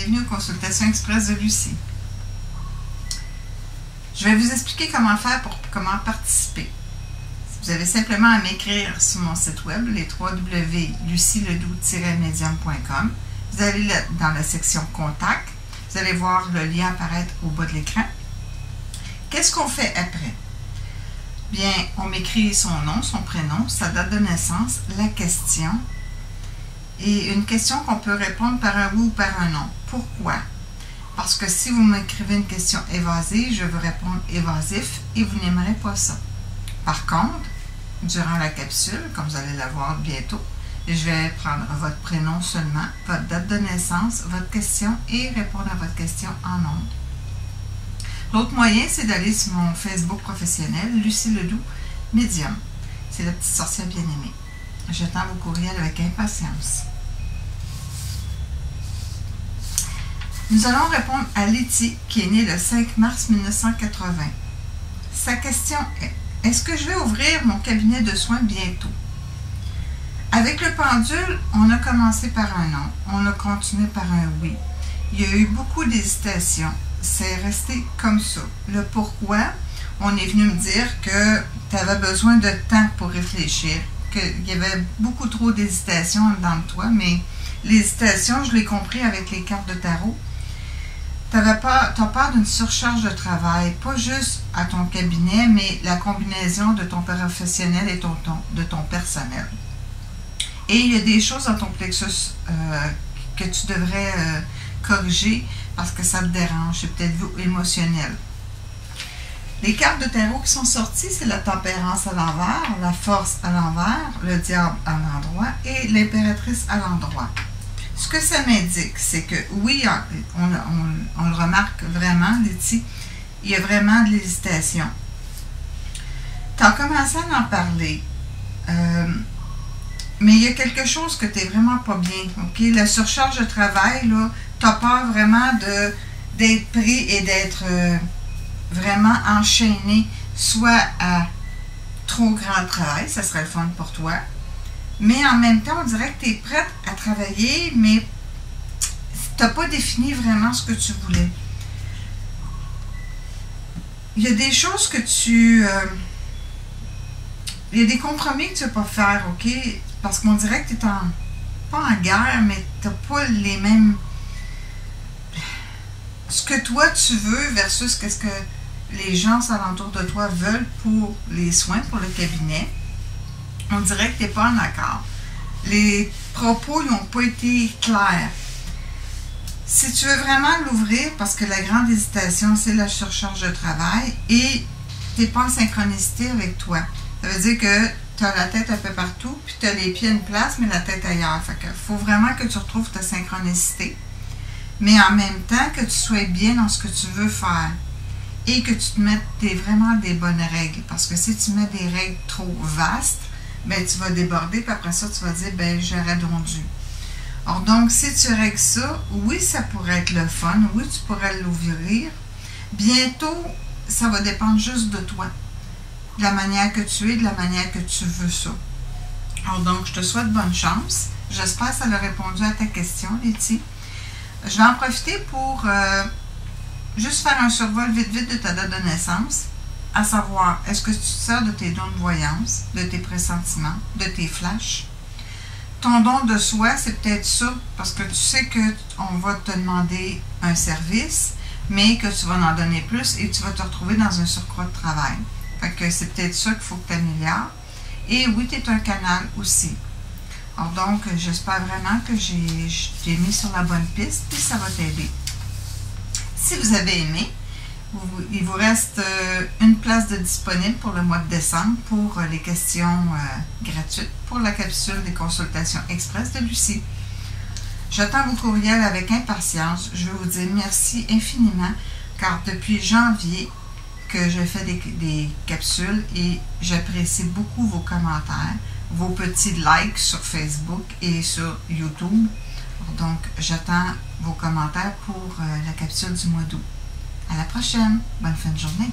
bienvenue aux consultations express de Lucie. Je vais vous expliquer comment faire pour comment participer. Vous avez simplement à m'écrire sur mon site web, les www.lucieledoux-medium.com. Vous allez dans la section Contact, vous allez voir le lien apparaître au bas de l'écran. Qu'est-ce qu'on fait après? Bien, on m'écrit son nom, son prénom, sa date de naissance, la question, et une question qu'on peut répondre par un oui ou par un non. Pourquoi? Parce que si vous m'écrivez une question évasive, je vais répondre évasif et vous n'aimerez pas ça. Par contre, durant la capsule, comme vous allez la voir bientôt, je vais prendre votre prénom seulement, votre date de naissance, votre question et répondre à votre question en ondes. L'autre moyen, c'est d'aller sur mon Facebook professionnel, Lucie Ledoux Medium. C'est la petite sorcière bien-aimée. J'attends vos courriels avec impatience. Nous allons répondre à Letty, qui est née le 5 mars 1980. Sa question est: est-ce que je vais ouvrir mon cabinet de soins bientôt? Avec le pendule, on a commencé par un non, on a continué par un oui. Il y a eu beaucoup d'hésitation. C'est resté comme ça. Le pourquoi, on est venu me dire que tu avais besoin de temps pour réfléchir, qu'il y avait beaucoup trop d'hésitation dans toi, mais l'hésitation, je l'ai compris avec les cartes de tarot. Tu as peur d'une surcharge de travail, pas juste à ton cabinet, mais la combinaison de ton professionnel et de ton personnel. Et il y a des choses dans ton plexus que tu devrais corriger parce que ça te dérange, c'est peut-être émotionnel. Les cartes de tarot qui sont sorties, c'est la tempérance à l'envers, la force à l'envers, le diable à l'endroit et l'impératrice à l'endroit. Ce que ça m'indique, c'est que oui, on le remarque vraiment, Letty, il y a vraiment de l'hésitation. Tu as commencé à en parler, mais il y a quelque chose que tu n'es vraiment pas bien. Okay? La surcharge de travail, tu as peur vraiment d'être pris et d'être vraiment enchaîné, soit à trop grand travail, ça serait le fun pour toi. Mais en même temps, on dirait que tu es prête à travailler, mais tu n'as pas défini vraiment ce que tu voulais. Il y a des choses que il y a des compromis que tu ne veux pas faire, OK? Parce qu'on dirait que tu es pas en guerre, mais tu n'as pas les mêmes... Ce que toi, tu veux versus ce que les gens alentour de toi veulent pour les soins, pour le cabinet. On dirait que tu n'es pas en accord. Les propos n'ont pas été clairs. Si tu veux vraiment l'ouvrir, parce que la grande hésitation, c'est la surcharge de travail et tu n'es pas en synchronicité avec toi. Ça veut dire que tu as la tête un peu partout, puis tu as les pieds à une place, mais la tête ailleurs. Fait que faut vraiment que tu retrouves ta synchronicité, mais en même temps que tu sois bien dans ce que tu veux faire et que tu te mettes vraiment des bonnes règles. Parce que si tu mets des règles trop vastes, ben, tu vas déborder, puis après ça, tu vas dire, ben, j'aurais donc dû. Alors, donc, si tu règles ça, oui, ça pourrait être le fun, oui, tu pourrais l'ouvrir. Bientôt, ça va dépendre juste de toi, de la manière que tu es, de la manière que tu veux ça. Alors, donc, je te souhaite bonne chance. J'espère que ça a répondu à ta question, Letty. Je vais en profiter pour juste faire un survol vite de ta date de naissance. À savoir, est-ce que tu te sers de tes dons de voyance, de tes pressentiments, de tes flashs? Ton don de soi, c'est peut-être ça, parce que tu sais qu'on va te demander un service, mais que tu vas en donner plus et tu vas te retrouver dans un surcroît de travail. Fait que c'est peut-être ça qu'il faut que tu améliores. Et oui, tu es un canal aussi. Alors donc, j'espère vraiment que j'ai mis sur la bonne piste, puis ça va t'aider. Si vous avez aimé, il vous reste une place de disponible pour le mois de décembre pour les questions gratuites pour la capsule des consultations express de Lucie. J'attends vos courriels avec impatience. Je veux vous dire merci infiniment car depuis janvier que je fais des capsules et j'apprécie beaucoup vos commentaires, vos petits likes sur Facebook et sur YouTube. Donc, j'attends vos commentaires pour la capsule du mois d'août. À la prochaine. Bonne fin de journée.